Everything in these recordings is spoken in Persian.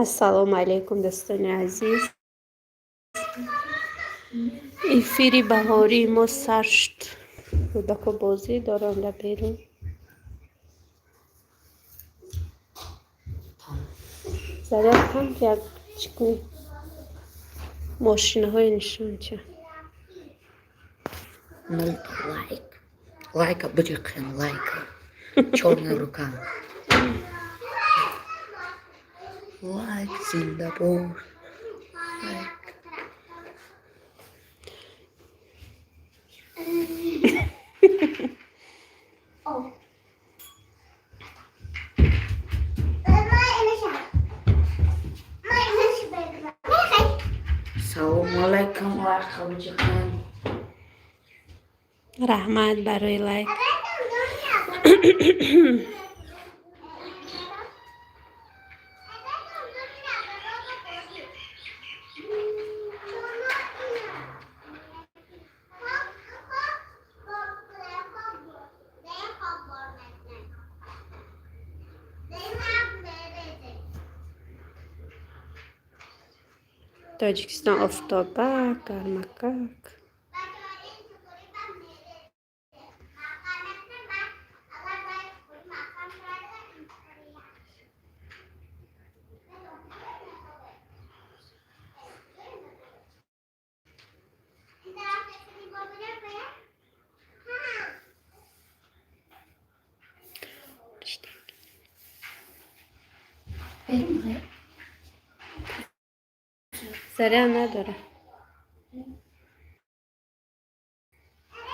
assalomu alaykum do'stoni aziz. Efiri bahori ما سر شد. کودک بازی دارن در بیرون. زده کم که چکنی ماشین های نشون چه лайка брюкен лайка черная рука лайк Сингапур лайк Assalamualaikum warahmatullahi wabarakatuh. رحمت برای لایک. تاجیکستان آفتابه گرمکک. سریع نداره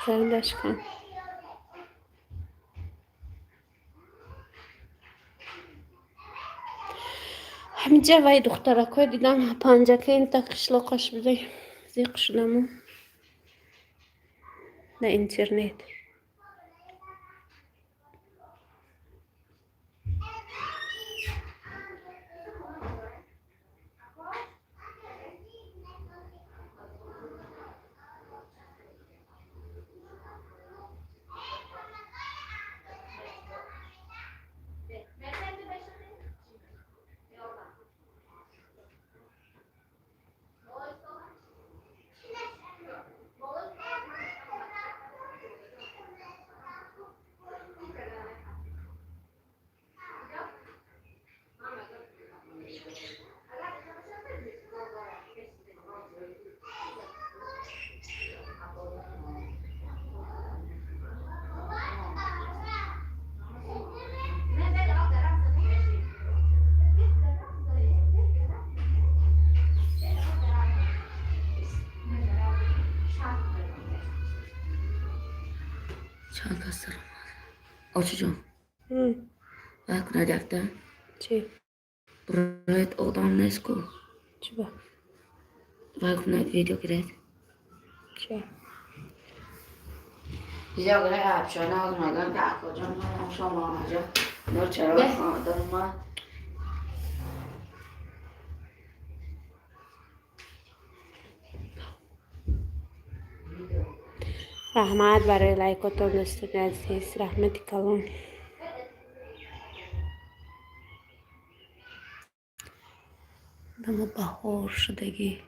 سریعش کن. همینجا وای دخترکای دیدم پنجه این تا قشلاقش بده زیق شدم در اینترنت. چند کس دارم آچه جان باید ندفته چی؟ برایت آدم نیست کو چی با؟ باید ویدیو گرید چی؟ ویدیو گرید افشانه از مگن که اکا جان من شما آمجا نور چرا دارم من رحمت برای لایکاتون دوستان عزیز. رحمتی کلان دم بهار شدگی.